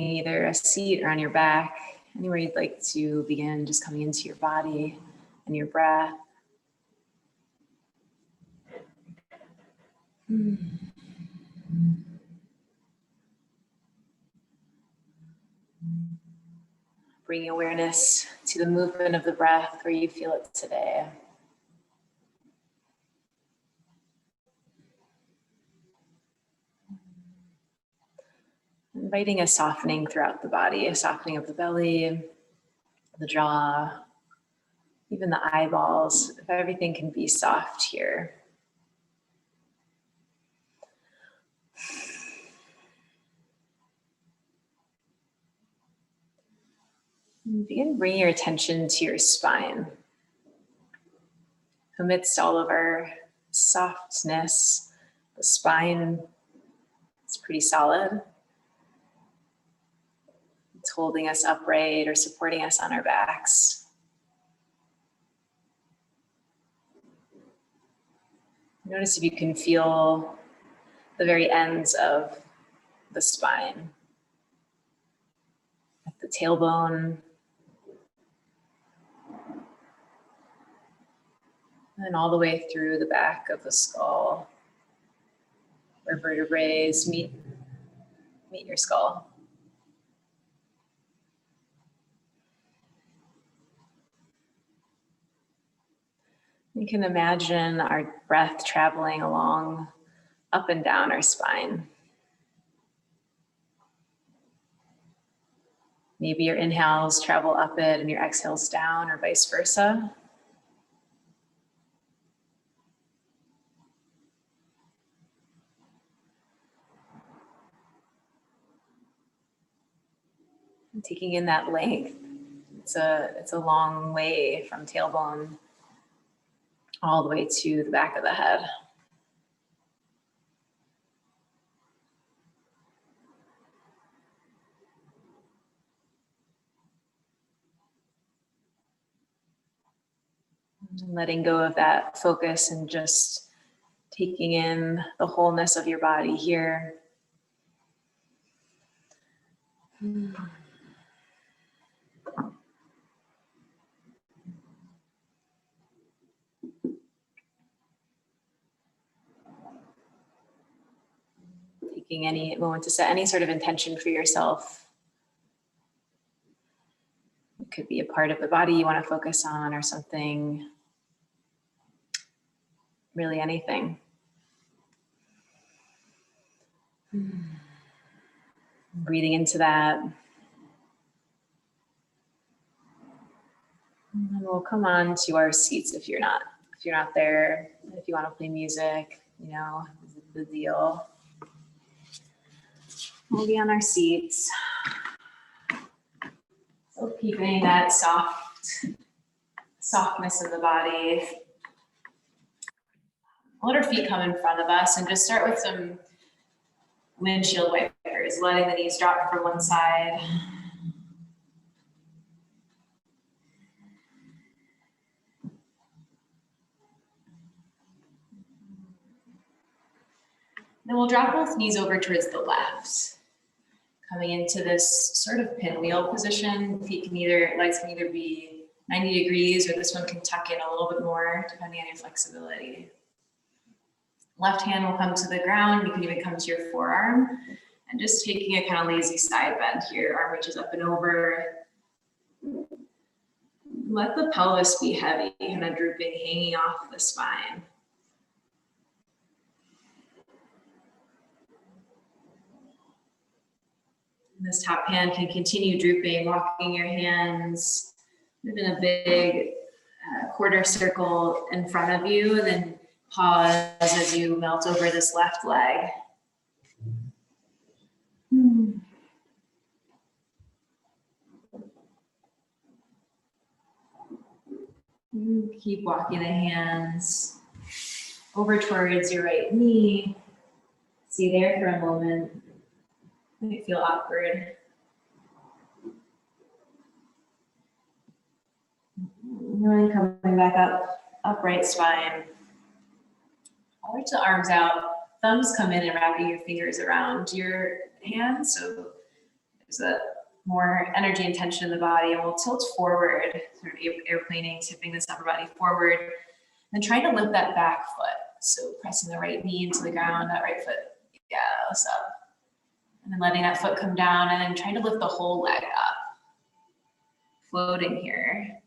either a seat or on your back, anywhere you'd like to begin, just coming into your body and your breath. Bringing awareness to the movement of the breath where you feel it today. Inviting a softening throughout the body, a softening of the belly, the jaw, even the eyeballs, if everything can be soft here. And begin bringing your attention to your spine. Amidst all of our softness, the spine is pretty solid. It's holding us upright or supporting us on our backs. Notice if you can feel the very ends of the spine. At the tailbone. And all the way through the back of the skull, where vertebrae meet your skull. You can imagine our breath traveling along, up and down our spine. Maybe your inhales travel up it and your exhales down, or vice versa. And taking in that length. It's a long way from tailbone all the way to the back of the head. And letting go of that focus and just taking in the wholeness of your body here. Taking any moment to set any sort of intention for yourself. It could be a part of the body you want to focus on or something, really anything. Breathing into that. And we'll come on to our seats if you're not there. If you want to play music, the deal. We'll be on our seats. So keeping that softness in the body. Let our feet come in front of us and just start with some windshield wipers, letting the knees drop from one side. Then we'll drop both knees over towards the left. Coming into this sort of pinwheel position. Legs can either be 90 degrees or this one can tuck in a little bit more depending on your flexibility. Left hand will come to the ground. You can even come to your forearm. And just taking a kind of lazy side bend here. Arm reaches up and over. Let the pelvis be heavy, kind of drooping, hanging off the spine. This top hand can continue drooping, walking your hands within a big quarter circle in front of you, and then pause as you melt over this left leg. Keep walking the hands over towards your right knee. Stay there for a moment. Might feel awkward. Really coming back up, upright spine. Reach the arms out. Thumbs come in and wrapping your fingers around your hands. So There's a more energy and tension in the body, and we'll tilt forward, sort of airplaning, tipping this upper body forward, and trying to lift that back foot. So pressing the right knee into the ground, that right foot goes up. And then letting that foot come down, and then trying to lift the whole leg up. Floating here.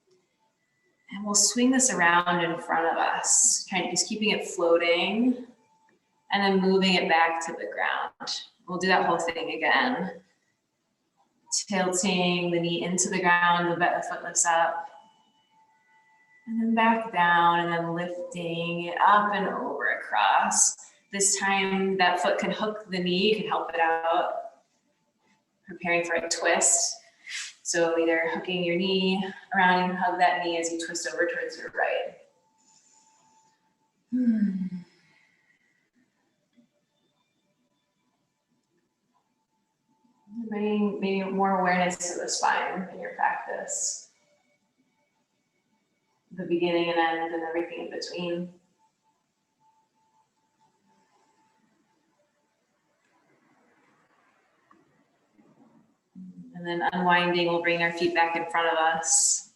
And we'll swing this around in front of us, just keeping it floating, and then moving it back to the ground. We'll do that whole thing again. Tilting the knee into the ground, the foot lifts up. And then back down, and then lifting it up and over across. This time, that foot can hook the knee, you can help it out. Preparing for a twist. So either hooking your knee around, you can hug that knee as you twist over towards your right. Bringing maybe more awareness to the spine in your practice. The beginning and end and everything in between. And then unwinding, we'll bring our feet back in front of us.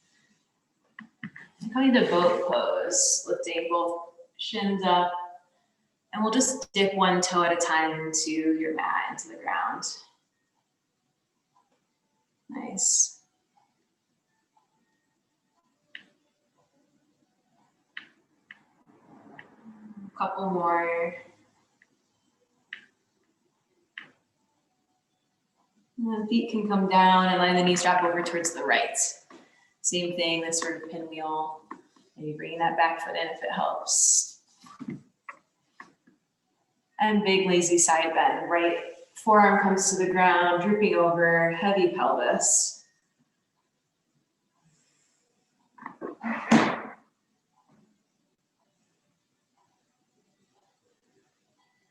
Coming to boat pose, lifting both shins up. And we'll just dip one toe at a time into your mat, into the ground. Nice. A couple more. And then feet can come down and letting the knees drop over towards the right. Same thing, this sort of pinwheel. Maybe bringing that back foot in if it helps. And big lazy side bend, right forearm comes to the ground, drooping over, heavy pelvis.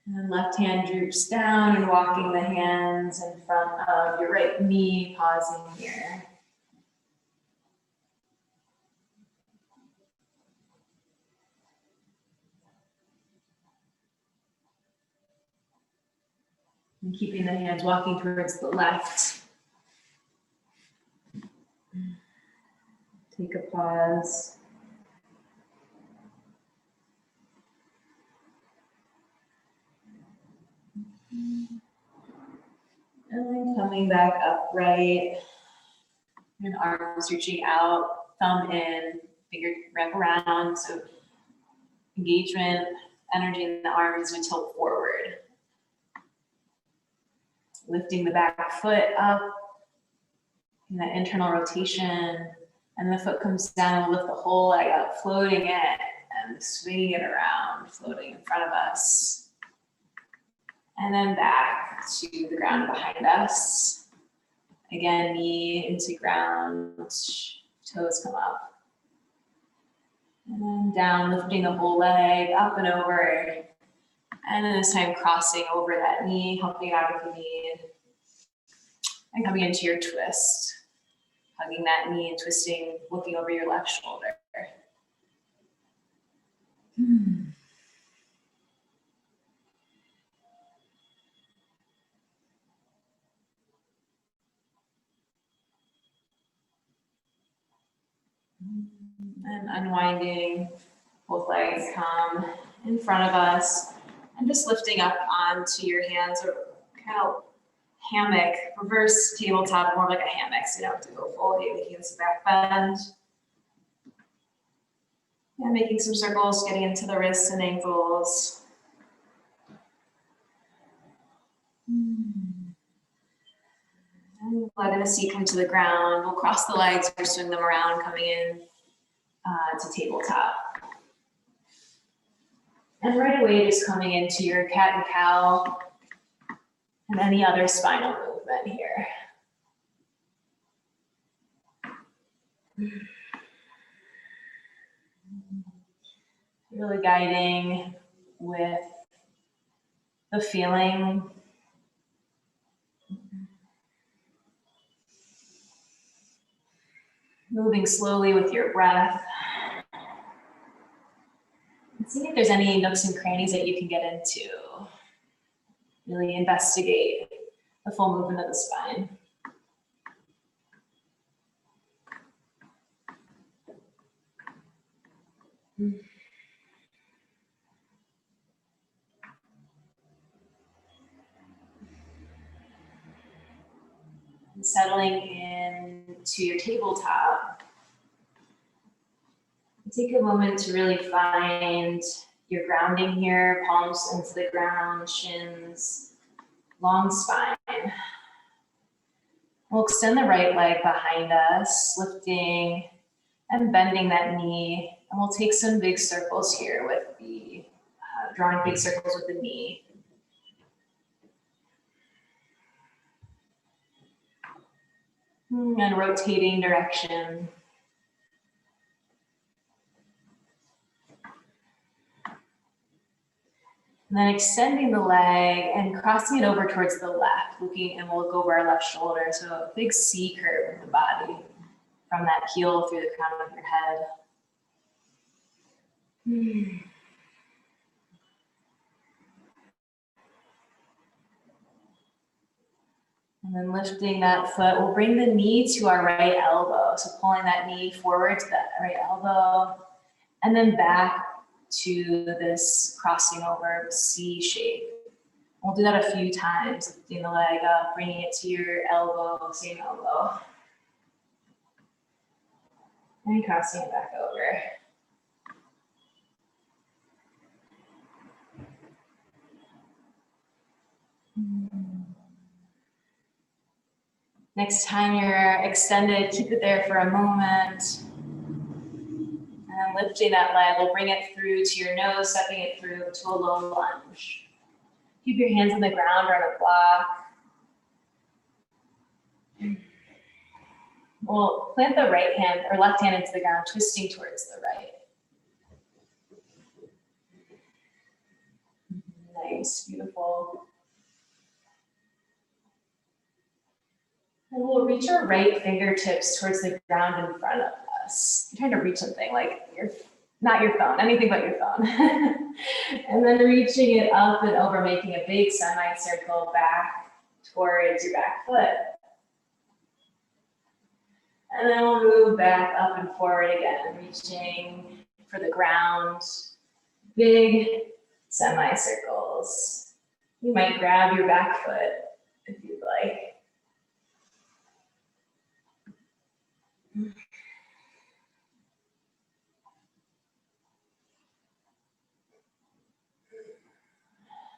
And then left hand droops down and walking the hands in front of your right knee, pausing here. And keeping the hands walking towards the left. Take a pause. And then coming back upright. And arms reaching out, thumb in, finger wrap around. So engagement, energy in the arms as we tilt forward. Lifting the back foot up in that internal rotation, and the foot comes down and lift the whole leg up, floating it and swinging it around, floating in front of us. And then back to the ground behind us. Again, knee into ground, toes come up. And then down, lifting the whole leg up and over. And then this time crossing over that knee, helping out if you need. And coming into your twist. Hugging that knee and twisting, looking over your left shoulder. And unwinding, both legs come in front of us. And just lifting up onto your hands, or kind of hammock, reverse tabletop, more like a hammock, so you don't have to go fully, making this back bend. Yeah, making some circles, getting into the wrists and ankles. And letting the seat come to the ground. We'll cross the legs or swing them around, coming in to tabletop. And right away, just coming into your cat and cow and any other spinal movement here. Really guiding with the feeling. Moving slowly with your breath. And see if there's any nooks and crannies that you can get into. Really investigate the full movement of the spine. And settling in to your tabletop. Take a moment to really find your grounding here, palms into the ground, shins, long spine. We'll extend the right leg behind us, lifting and bending that knee. And we'll take some big circles here with the, drawing big circles with the knee. And rotating direction. And then extending the leg and crossing it over towards the left, looking, and we'll look over our left shoulder. So a big C curve of the body from that heel through the crown of your head. And then lifting that foot, we'll bring the knee to our right elbow. So pulling that knee forward to that right elbow, and then back to this crossing over C shape. We'll do that a few times, lifting the leg up, bringing it to your elbow, same elbow. And crossing it back over. Next time you're extended, keep it there for a moment. And lifting that leg, we'll bring it through to your nose, stepping it through to a low lunge. Keep your hands on the ground or on a block. We'll plant the right hand or left hand into the ground, twisting towards the right. Nice, beautiful. And we'll reach our right fingertips towards the ground in front of us. You're trying to reach something like not your phone, anything but your phone. And then reaching it up and over, making a big semicircle back towards your back foot. And then we'll move back up and forward again, reaching for the ground, big semicircles. You might grab your back foot if you'd like.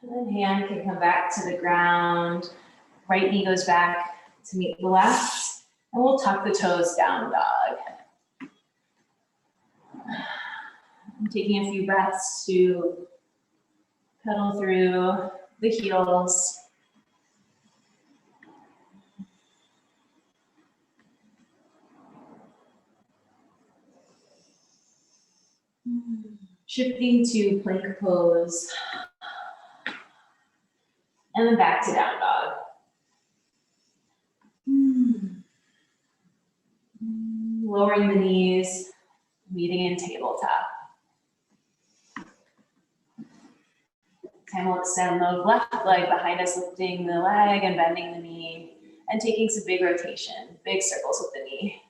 And then hand can come back to the ground. Right knee goes back to meet the left. And we'll tuck the toes, down dog. I'm taking a few breaths to pedal through the heels. Shifting to plank pose. And then back to down dog. Lowering the knees, meeting in tabletop. And we'll extend the left leg behind us, lifting the leg and bending the knee, and taking some big rotation, big circles with the knee.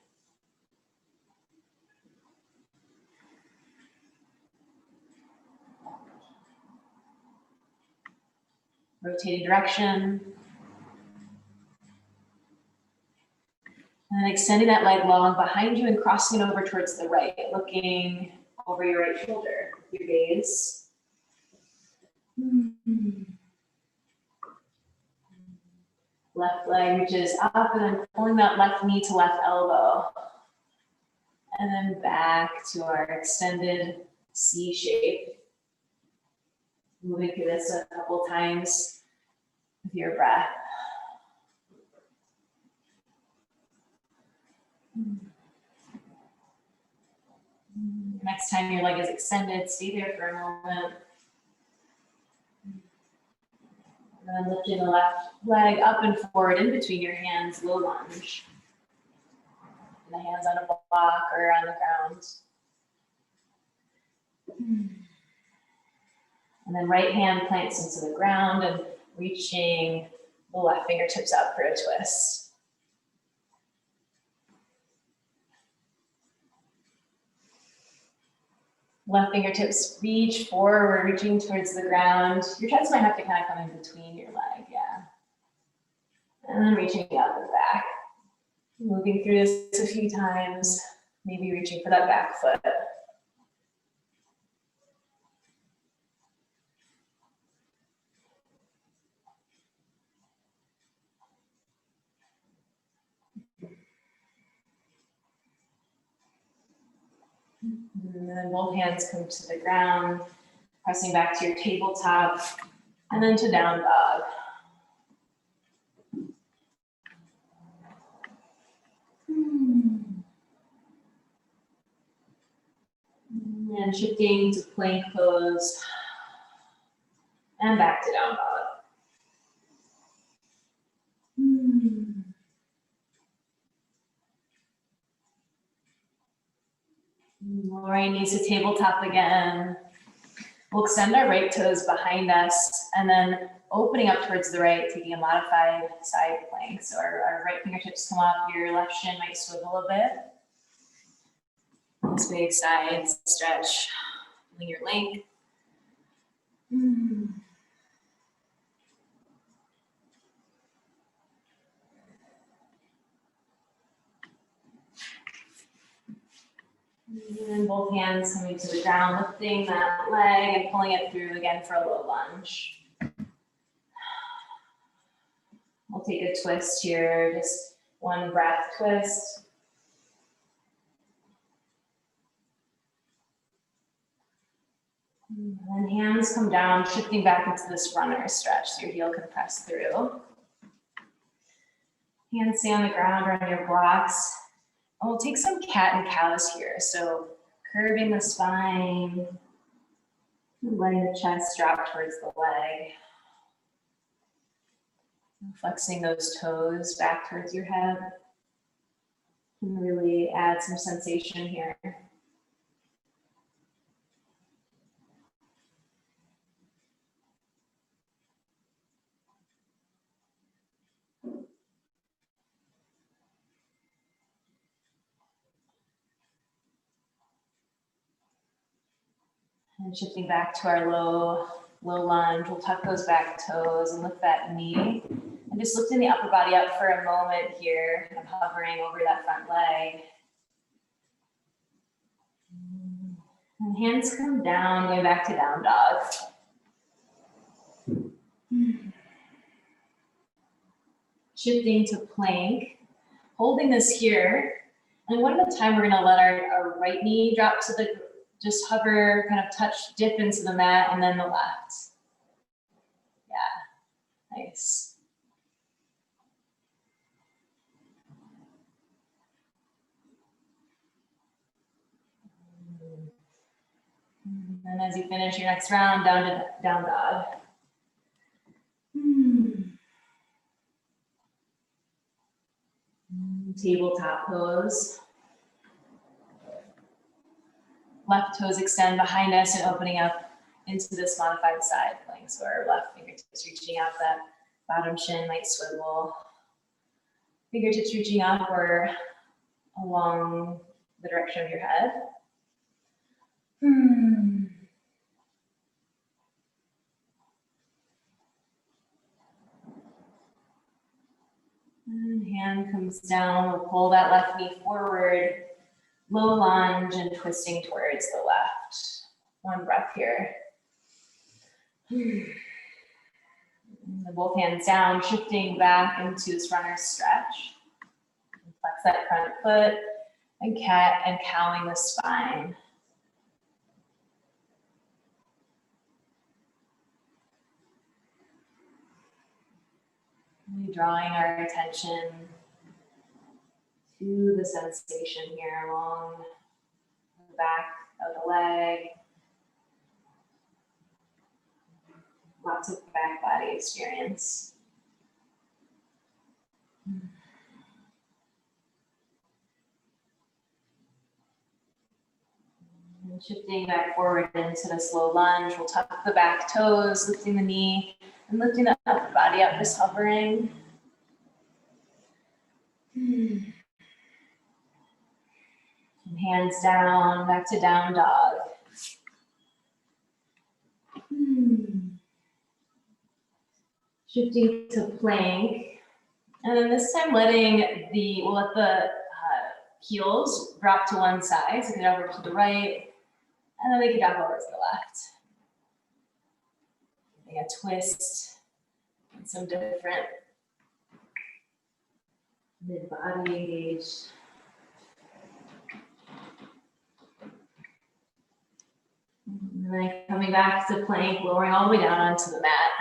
Rotating direction. And then extending that leg long behind you and crossing it over towards the right, looking over your right shoulder with your gaze. Left leg reaches up and then pulling that left knee to left elbow. And then back to our extended C shape. Moving through this a couple times with your breath. Next time your leg is extended, stay there for a moment. And then lifting the left leg up and forward in between your hands, low lunge. And the hands on a block or on the ground. And then right hand plants into the ground and reaching the left fingertips up for a twist. Left fingertips reach forward, reaching towards the ground. Your chest might have to kind of come in between your leg, yeah. And then reaching out the back. Moving through this a few times, maybe reaching for that back foot. And then both hands come to the ground, pressing back to your tabletop, and then to down dog. And shifting to plank pose, and back to down dog. Lowering knees to tabletop again. We'll extend our right toes behind us and then opening up towards the right, taking a modified side plank. So our right fingertips come up, your left shin might swivel a bit. Nice big side stretch, feeling your length. And then both hands coming to the ground, lifting that leg and pulling it through again for a low lunge. We'll take a twist here, just one breath twist. And then hands come down, shifting back into this runner stretch so your heel can press through. Hands stay on the ground or on your blocks. And we'll take some cat and cows here. So curving the spine, letting the chest drop towards the leg. Flexing those toes back towards your head. And really add some sensation here. And shifting back to our low lunge, we'll tuck those back toes and lift that knee. And just lifting the upper body up for a moment here, kind of hovering over that front leg. And hands come down, going back to down dog. Shifting to plank, holding this here. And one at a time, we're gonna let our right knee drop to the, just hover, kind of touch, dip into the mat, and then the left. Yeah, nice. And as you finish your next round, down to down dog. Tabletop pose. Left toes extend behind us and opening up into this modified side plank. So our left fingertips reaching out, that bottom shin might swivel. Fingertips reaching up or along the direction of your head. And hand comes down, we'll pull that left knee forward, low lunge and twisting towards the left. One breath here. Both hands down, shifting back into this runner stretch. Flex that front foot and cat and cowing the spine. Really drawing our attention to the sensation here along the back of the leg. Lots of back body experience. And shifting back forward into this low lunge, we'll tuck the back toes, lifting the knee, and lifting the upper body up, just hovering. And hands down, back to down dog. Shifting to plank. And then this time we'll let the heels drop to one side. So they drop over to the right, and then they can drop over to the left. Giving a twist and some different mid-body engaged. And then coming back to plank, lowering all the way down onto the mat.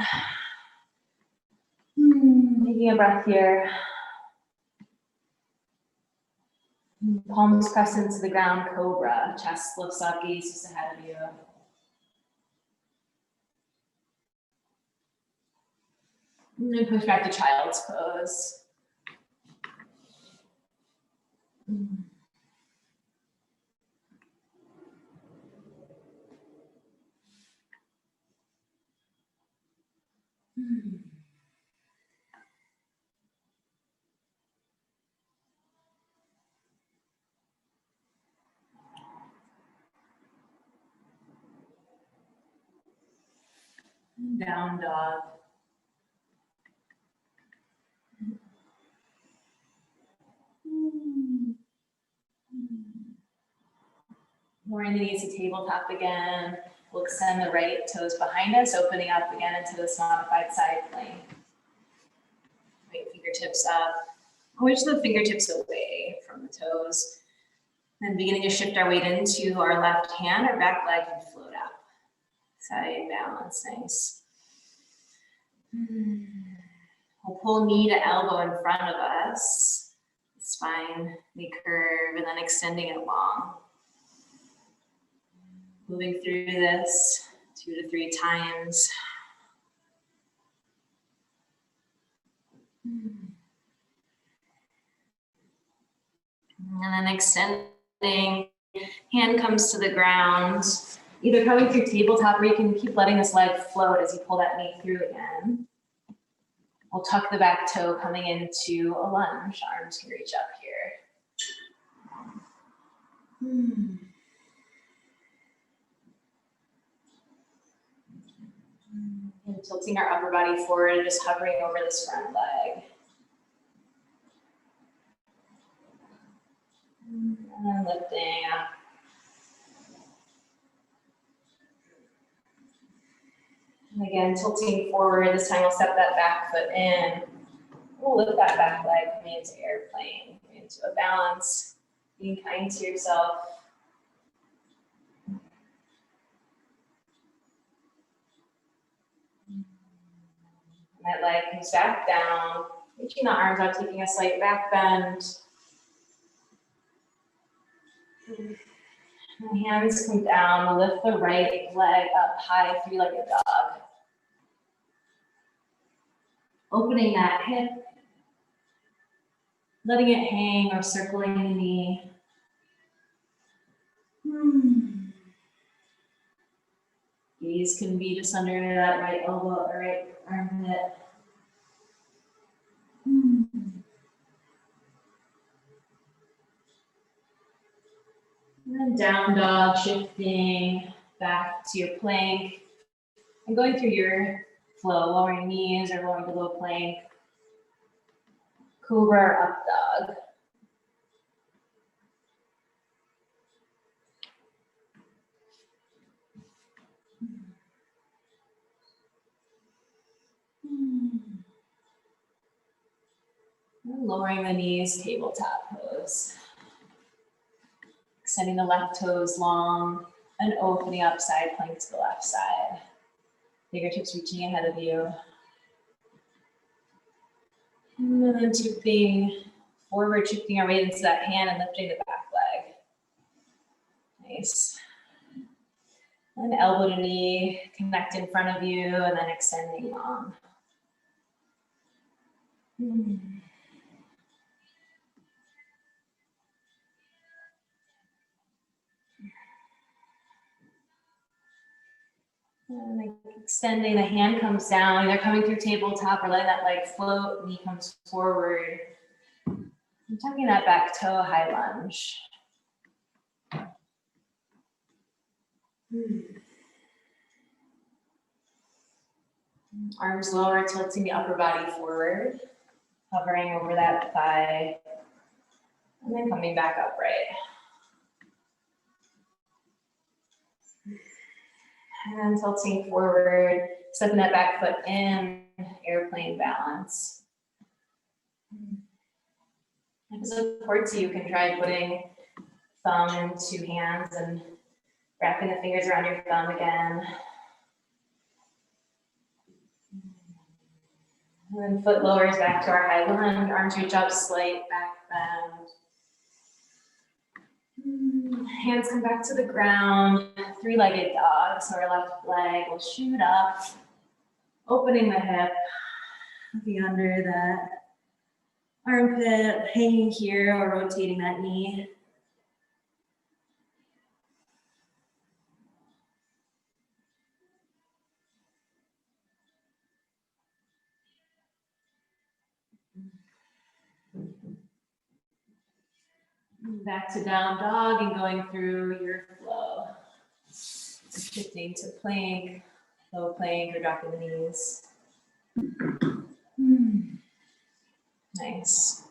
Taking a breath here. Palms press into the ground, cobra. Chest lifts up, gaze just ahead of you. And then push back to child's pose. Down dog. Lowering the knees to tabletop again. We'll extend the right toes behind us, opening up again into this modified side plank. Right fingertips up. Push the fingertips away from the toes. Then beginning to shift our weight into our left hand, our back leg can float up. Side balance, nice. We'll pull knee to elbow in front of us. Spine may curve and then extending it long. Moving through this 2 to 3 times. And then extending, hand comes to the ground, either coming through tabletop or you can keep letting this leg float as you pull that knee through again. We'll tuck the back toe coming into a lunge. Arms can reach up here. And tilting our upper body forward and just hovering over this front leg. And lifting up. And again, tilting forward. This time we'll step that back foot in. We'll lift that back leg coming into airplane, into a balance, being kind to yourself. That leg comes back down, reaching the arms out, taking a slight back bend. And hands come down, lift the right leg up high, 3-legged dog. Opening that hip, letting it hang or circling the knee. Gaze can be just under that right elbow or right armpit. And then down dog, shifting back to your plank and going through your flow, lowering knees or lowering below plank. Cobra or up dog. And lowering the knees, tabletop pose. Extending the left toes long and opening up side plank to the left side. Fingertips reaching ahead of you. And then tipping forward, shifting our weight into that hand and lifting the back leg. Nice. And elbow to knee, connect in front of you and then extending long. And like extending, the hand comes down, either coming through tabletop or letting that leg float, knee comes forward. And tucking that back toe, high lunge. Arms lower, tilting the upper body forward, hovering over that thigh, and then coming back upright. And tilting forward, stepping that back foot in, airplane balance. If it supports you, you can try putting thumb into hands and wrapping the fingers around your thumb again. And then foot lowers back to our high lunge, arms reach up, slight back bend. Hands come back to the ground, three-legged dog. So our left leg will shoot up, opening the hip, looking under that armpit, hanging here or rotating that knee. Back to down dog and going through your flow. Shifting to plank, low plank, or dropping the knees. Nice.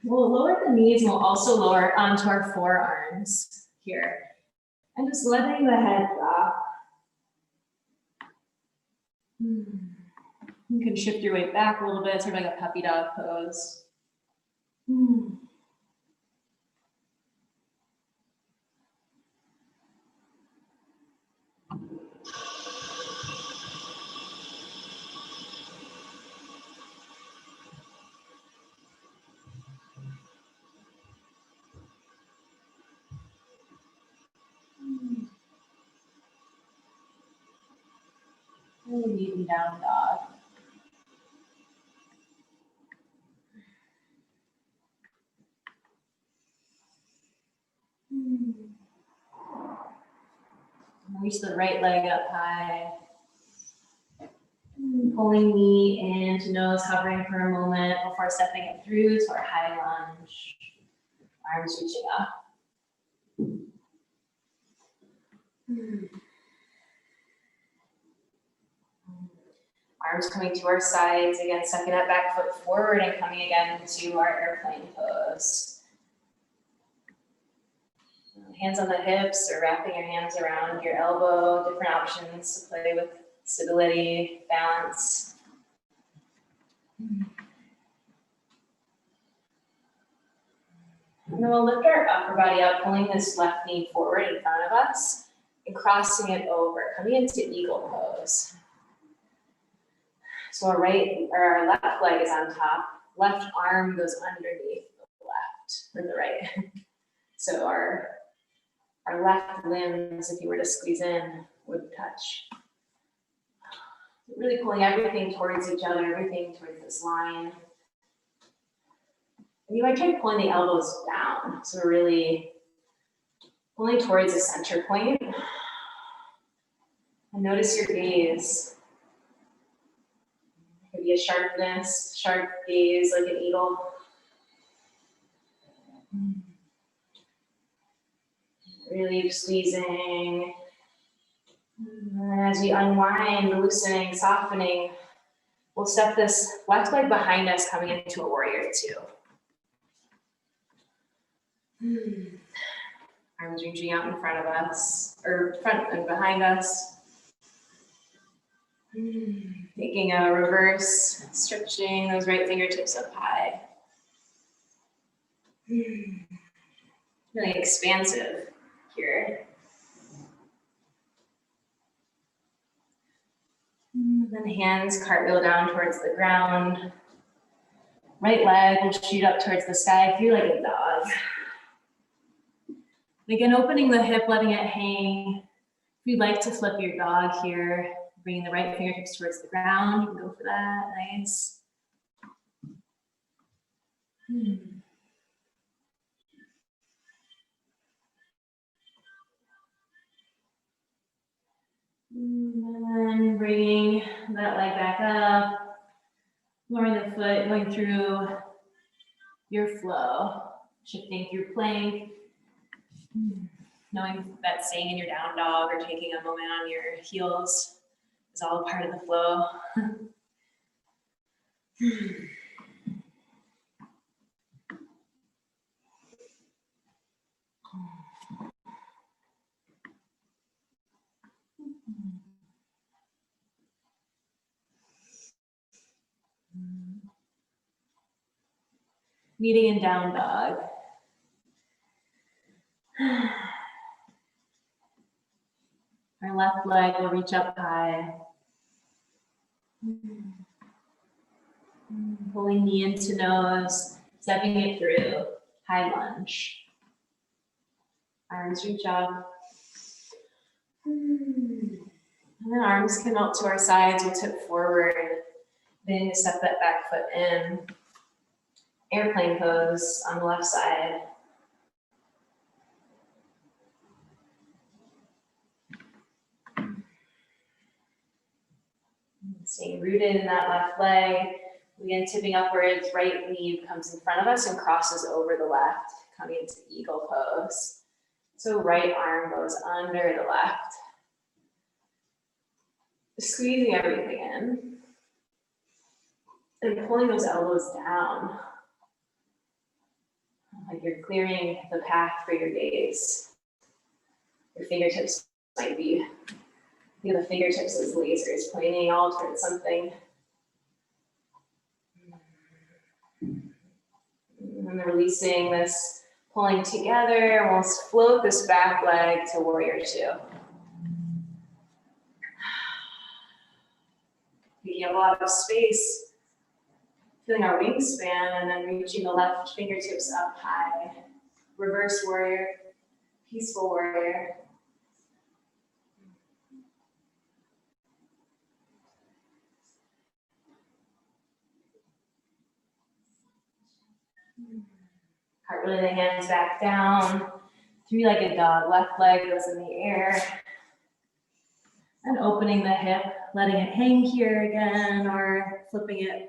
We'll lower the knees and we'll also lower onto our forearms here. And just letting the head drop. You can shift your weight back a little bit, sort of like a puppy dog pose. Really neat down dog. Reach the right leg up high. Pulling knee into nose, hovering for a moment before stepping it through to our high lunge. Arms reaching up. Arms coming to our sides, again, stepping that back foot forward and coming again to our airplane pose. Hands on the hips or wrapping your hands around your elbow, different options to play with stability, balance. And then we'll lift our upper body up, pulling this left knee forward in front of us and crossing it over, coming into eagle pose. So our left leg is on top, left arm goes underneath the left or the right. So our left limbs, if you were to squeeze in, would touch. Really pulling everything towards each other, everything towards this line. And you might try pulling the elbows down. So really pulling towards the center point. And notice your gaze. It could be a sharp gaze like an eagle. Really squeezing. And as we unwind, loosening, softening, we'll step this left leg behind us, coming into a warrior two. Arms reaching out in front of us, or front and behind us. Taking a reverse, stretching those right fingertips up high. Really expansive here. And then hands cartwheel down towards the ground. Right leg will shoot up towards the sky, three-legged dog. Again, opening the hip, letting it hang. If you'd like to flip your dog here, bringing the right fingertips towards the ground, you can go for that, nice. And then bringing that leg back up, lowering the foot, going through your flow, shifting through plank. knowing that staying in your down dog or taking a moment on your heels is all part of the flow. Meeting in down dog. Our left leg will reach up high. Pulling knee into nose, stepping it through, high lunge. Arms reach up. And then arms can melt to our sides, we'll tip forward. Then step that back foot in. Airplane pose on the left side. Staying rooted in that left leg. Again, tipping upwards, right knee comes in front of us and crosses over the left, coming into eagle pose. So right arm goes under the left. Squeezing everything in. And pulling those elbows down. Like you're clearing the path for your gaze. Your fingertips might be, think of the fingertips as lasers pointing all towards something. And then releasing this, pulling together, we'll float this back leg to warrior two. Picking up a lot of space. Feeling our wingspan and then reaching the left fingertips up high. Reverse warrior, peaceful warrior. Heart really the hands back down. Three-legged dog, left leg goes in the air. And opening the hip, letting it hang here again or flipping it.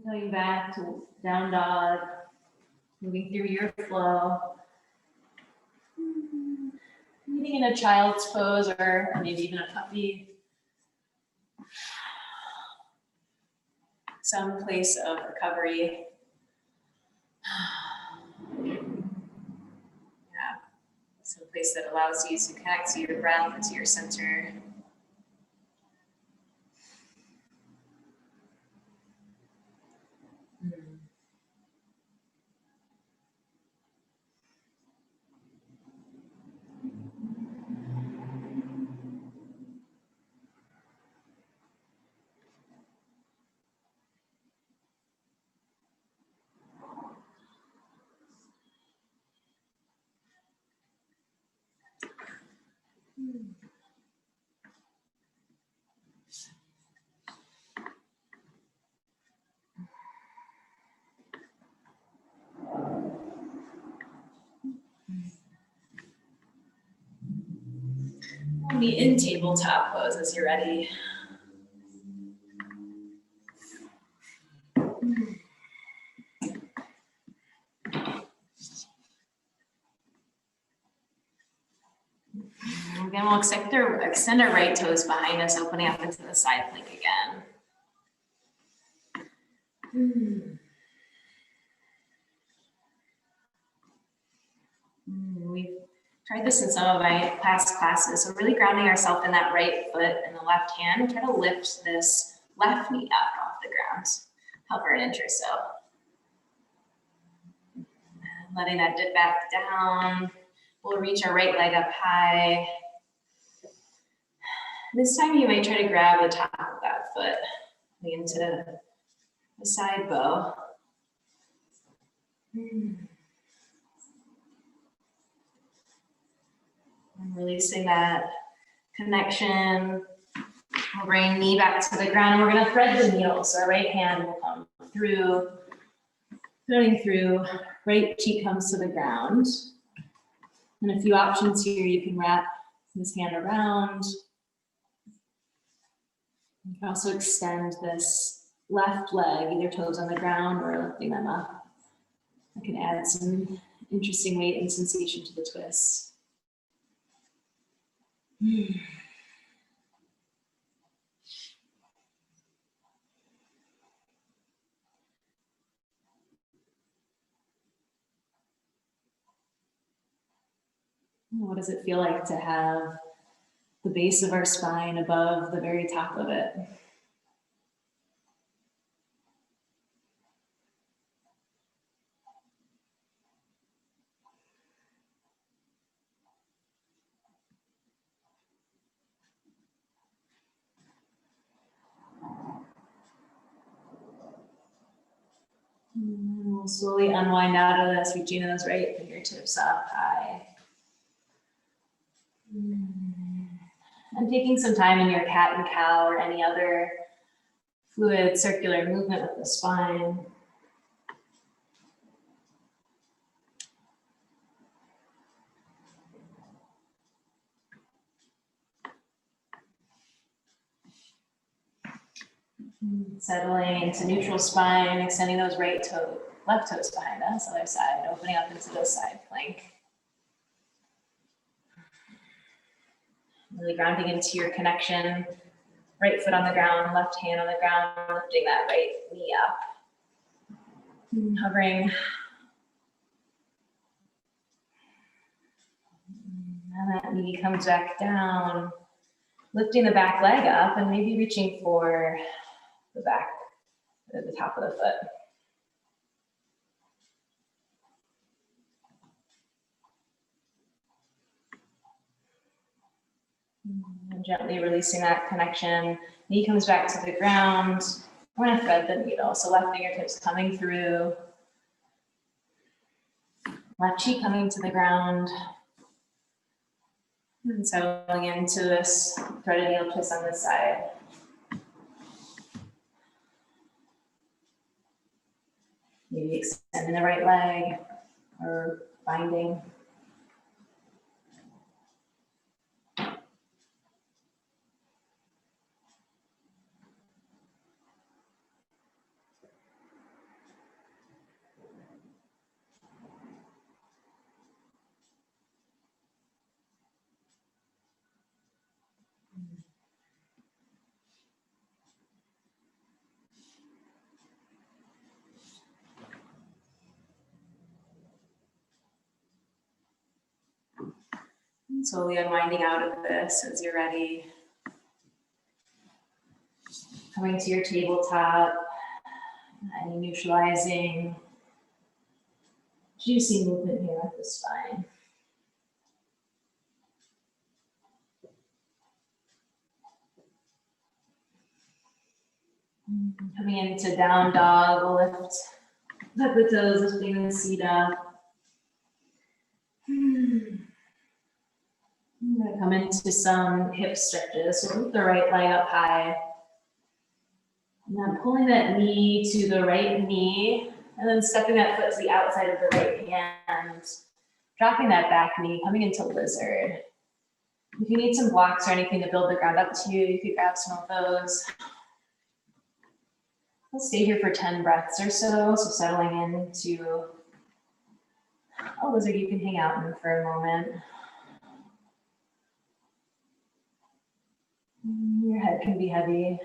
Going back to down dog, moving through your flow. Meeting in a child's pose or maybe even a puppy. Some place of recovery. Yeah, some place that allows you to connect to your breath and to your center. Be in tabletop pose as you're ready. Again, we'll extend our right toes behind us, opening up into the side plank again. We've tried this in some of my past classes. So really grounding ourselves in that right foot and the left hand. Try to lift this left knee up off the ground. Hover an inch or so. And letting that dip back down. We'll reach our right leg up high. This time you might try to grab the top of that foot into the side bow. And releasing that connection. We'll bring knee back to the ground and we're going to thread the needle. So our right hand will come through, threading through, right cheek comes to the ground. And a few options here, you can wrap this hand around. You can also extend this left leg, either toes on the ground or lifting them up. I can add some interesting weight and sensation to the twist. What does it feel like to have the base of our spine above the very top of it? And we'll slowly unwind out of this, reaching those right fingertips up high. And taking some time in your cat and cow or any other fluid circular movement with the spine. Settling into neutral spine, extending those left toes behind us, other side, opening up into the side plank. Really grounding into your connection. Right foot on the ground, left hand on the ground, lifting that right knee up. And hovering. And that knee comes back down. Lifting the back leg up and maybe reaching for the back at the top of the foot. And gently releasing that connection. Knee comes back to the ground. We're gonna thread the needle. So left fingertips coming through. Left cheek coming to the ground. And settling into this threaded needle twist on this side. Maybe extending the right leg or binding. And slowly unwinding out of this as you're ready. Coming to your tabletop, any neutralizing, juicy movement here with the spine. Coming into down dog, we'll lift the toes, lifting the seat up. I'm gonna come into some hip stretches. So lift the right leg up high. And then pulling that knee to the right knee, and then stepping that foot to the outside of the right hand. Dropping that back knee, coming into lizard. If you need some blocks or anything to build the ground up to you, you could grab some of those. We'll stay here for 10 breaths or so. So settling into a lizard you can hang out in for a moment. Your head can be heavy.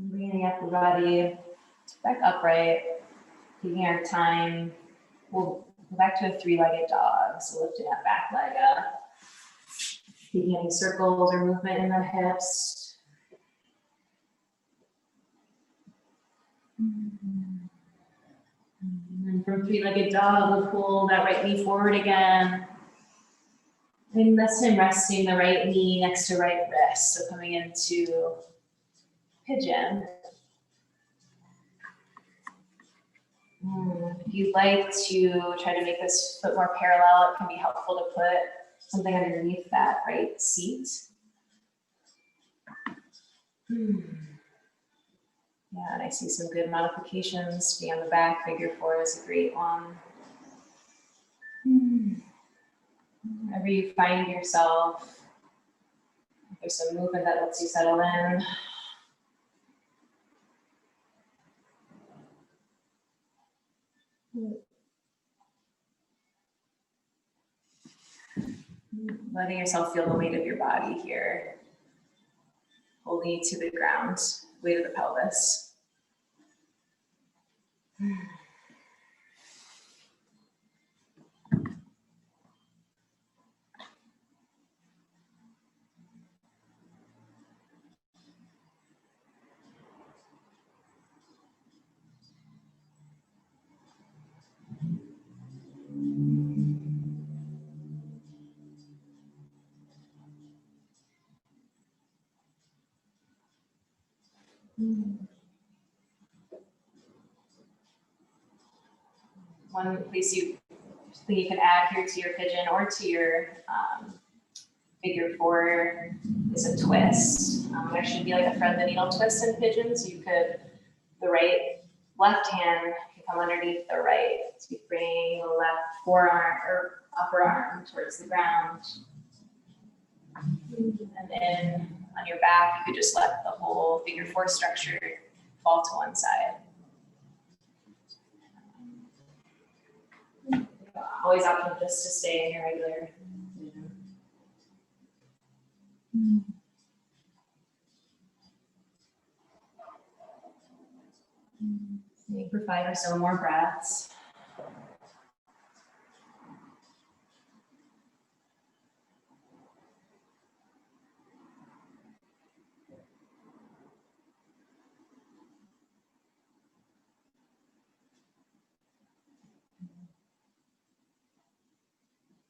Bringing up the body back upright, taking our time. We'll go back to a three-legged dog. So lifting that back leg up, taking any circles or movement in the hips. And then from three-legged dog, we'll pull that right knee forward again. Spending this time resting the right knee next to right wrist. So coming into pigeon. If you'd like to try to make this foot more parallel, it can be helpful to put something underneath that right seat. Yeah, and I see some good modifications. Be on the back, figure four is a great one. Wherever you find yourself, if there's some movement that lets you settle in. Letting yourself feel the weight of your body here. Holding you to the ground, weight of the pelvis. One place you can add here to your pigeon or to your figure four is a twist. There should be like a thread the needle twist in pigeons. You could, the left hand can come underneath the right. So you bring the left forearm or upper arm towards the ground. And then on your back, you could just let the whole figure four structure fall to one side. Always optimal just to stay in your regular. Maybe for 5 or so more breaths.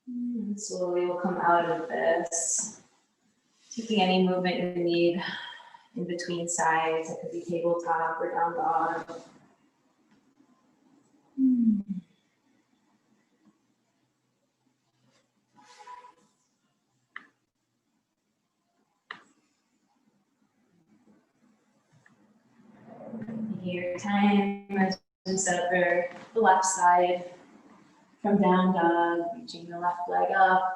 And slowly we'll come out of this. Taking any movement you need in between sides. It could be tabletop or down dog. Your time as you set up the left side from down dog, reaching the left leg up.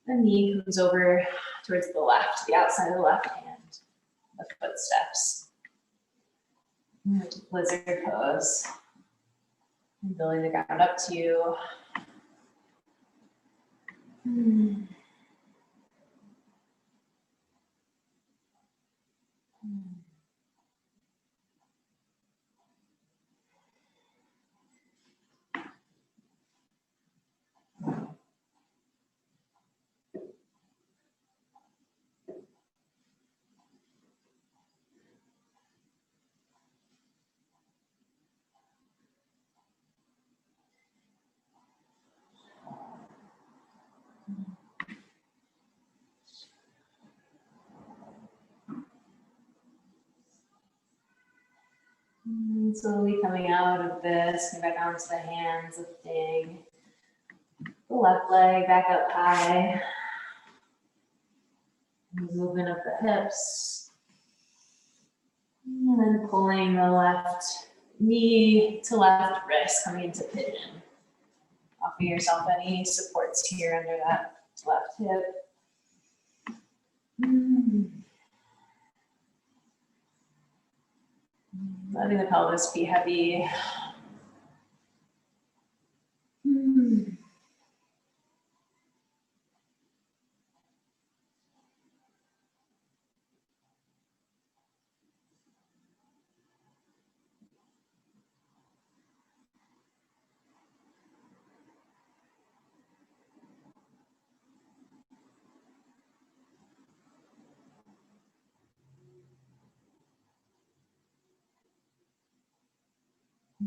The knee comes over towards the left, the outside of the left hand, the footsteps. Lizard pose. And building the ground up to you. And slowly coming out of this, come back onto the hands, lifting the left leg back up high. Movement of the hips. And then pulling the left knee to left wrist, coming into pigeon. Offer yourself any supports here under that left hip. Letting the pelvis be heavy.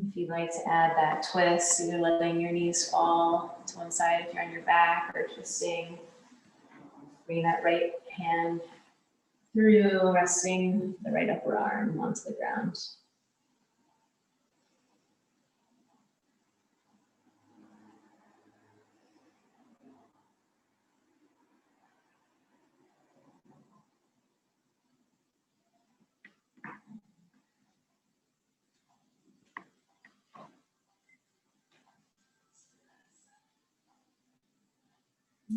If you'd like to add that twist, either letting your knees fall to one side if you're on your back or twisting Bring that right hand through, resting the right upper arm onto the ground.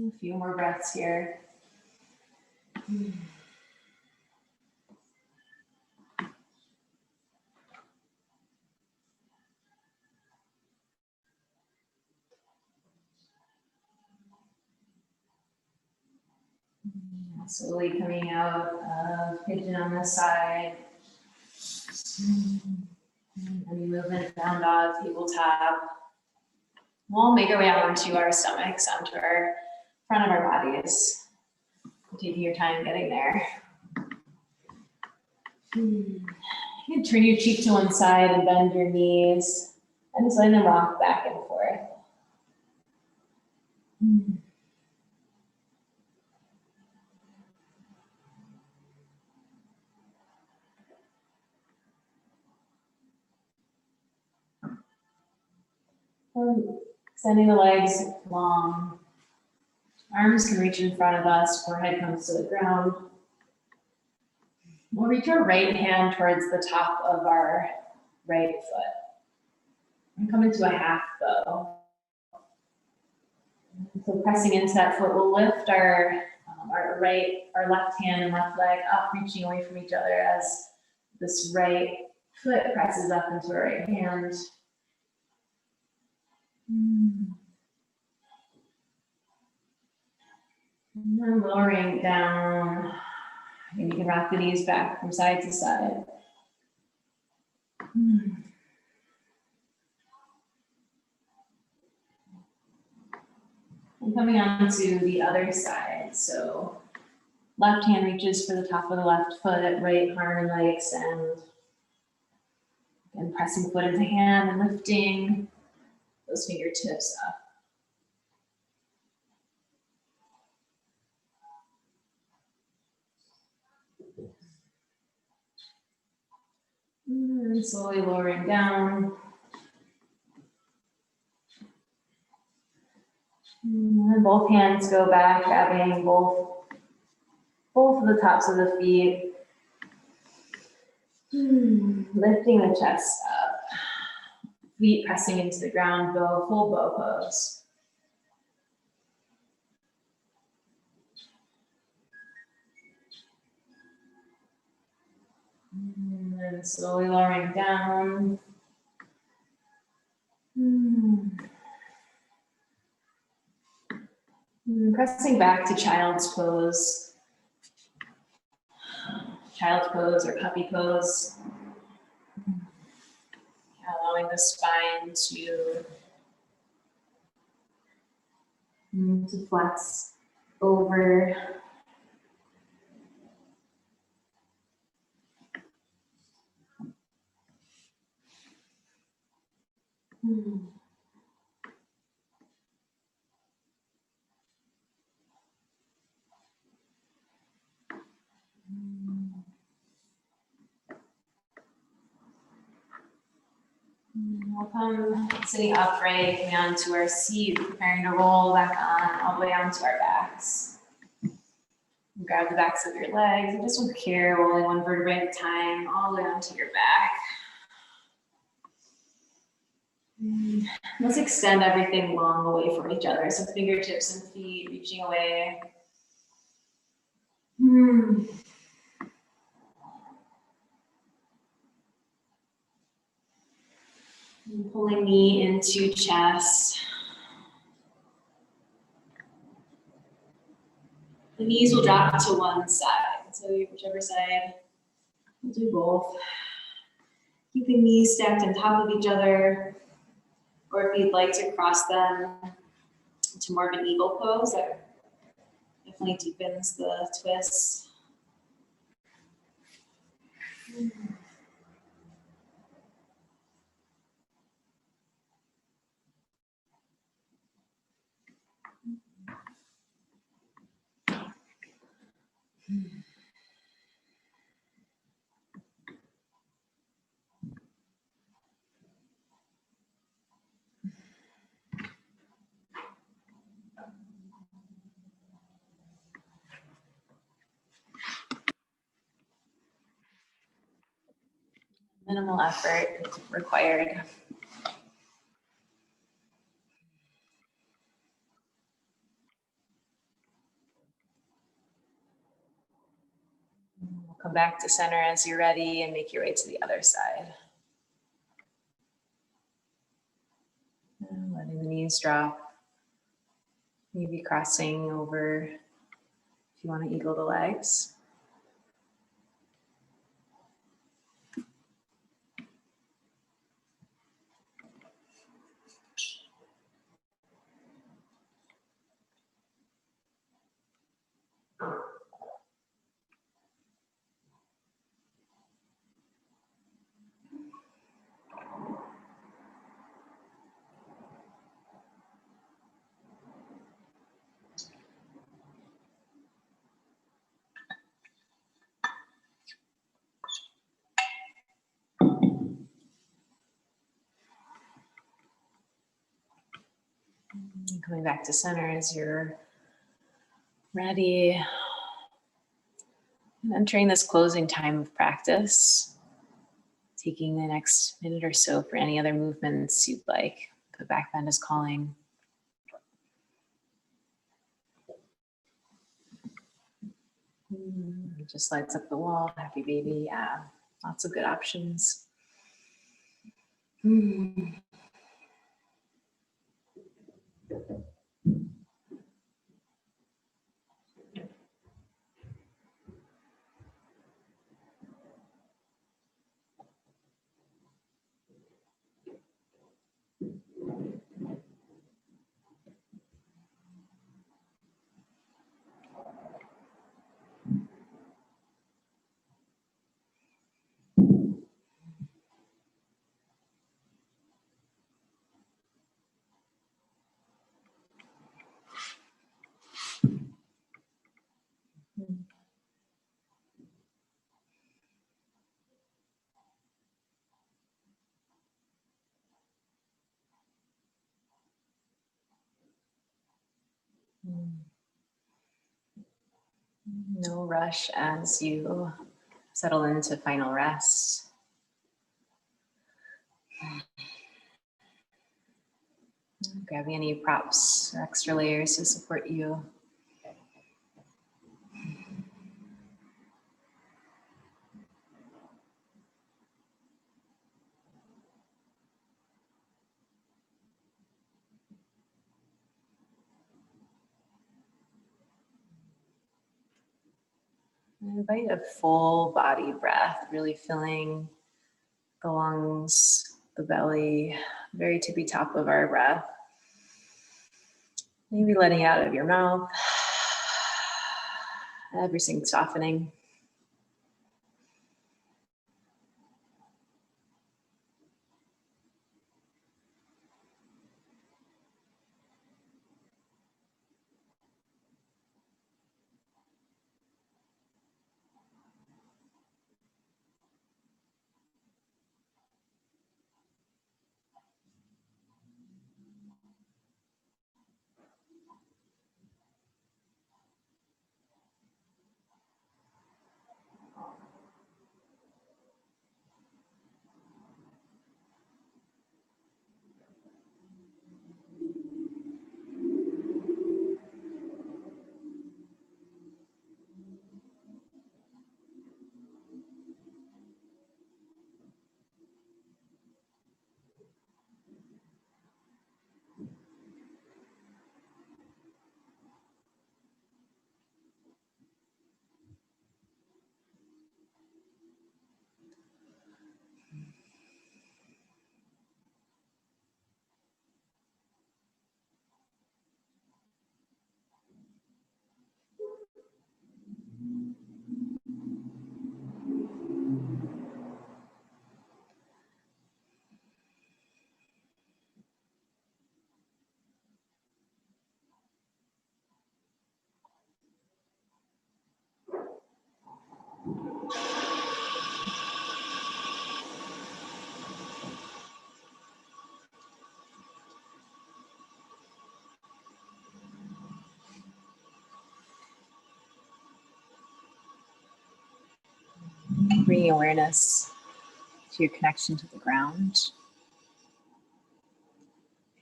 A few more breaths here. Slowly coming out of pigeon on this side. Any movement, down dog, tabletop. We'll make our way out onto our stomachs, onto our front of our bodies. Taking your time getting there. You can turn your cheek to one side and bend your knees and just letting them rock back and forth. Extending the legs long. Arms can reach in front of us, forehead comes to the ground. We'll reach our right hand towards the top of our right foot. And come into a half bow. So pressing into that foot, we'll lift our left hand and left leg up, reaching away from each other as this right foot presses up into our right hand. And then lowering down. And you can rock the knees back from side to side. And coming on to the other side. So left hand reaches for the top of the left foot, right arm and leg extend. And pressing foot into hand and lifting those fingertips up. And slowly lowering down. And then both hands go back, grabbing both of the tops of the feet. Lifting the chest up. Feet pressing into the ground, full bow pose. And then slowly lowering down. Pressing back to child's pose. Child's pose or puppy pose. Allowing the spine to flex over. We'll come sitting upright, coming onto our seat, preparing to roll back on, all the way onto our backs. Grab the backs of your legs, and just with care, rolling one vertebrae at a time, all the way onto your back. Let's extend everything long away from each other, so fingertips and feet reaching away. And pulling knee into chest. The knees will drop to one side, so whichever side, we'll do both. Keeping knees stacked on top of each other, or if you'd like to cross them to more of an eagle pose, that definitely deepens the twist. Minimal effort required. We'll come back to center as you're ready and make your way to the other side. And letting the knees drop. Maybe crossing over if you want to eagle the legs. Coming back to center as you're ready. And entering this closing time of practice. Taking the next minute or so for any other movements you'd like. The back bend is calling. Just lights up the wall. Happy baby. Yeah, lots of good options. No rush as you settle into final rest. Grabbing any props or extra layers to support you. And invite a full body breath, really filling the lungs, the belly, very tippy top of our breath. Maybe letting it out of your mouth. Everything softening. bringing awareness to your connection to the ground.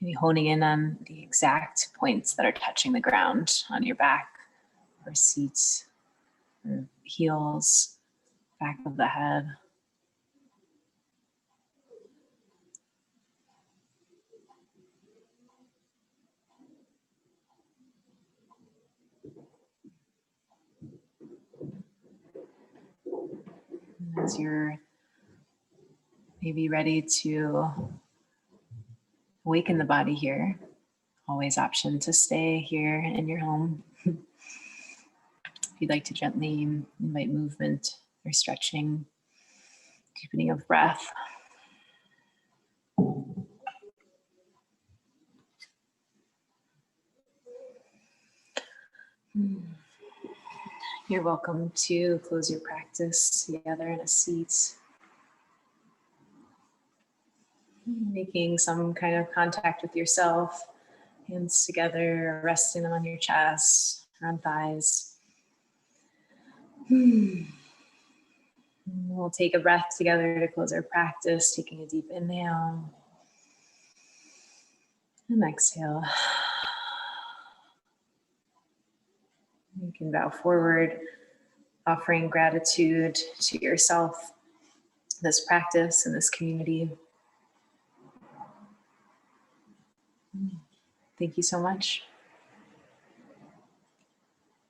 Maybe honing in on the exact points that are touching the ground on your back or seat or heels, back of the head. And as you're maybe ready to awaken the body here, always option to stay here in your home. If you'd like to gently invite movement or stretching, deepening of breath. You're welcome to close your practice together in a seat. Making some kind of contact with yourself, hands together, resting on your chest, or on thighs. We'll take a breath together to close our practice, taking a deep inhale and exhale. You can bow forward, offering gratitude to yourself, this practice, and this community. Thank you so much.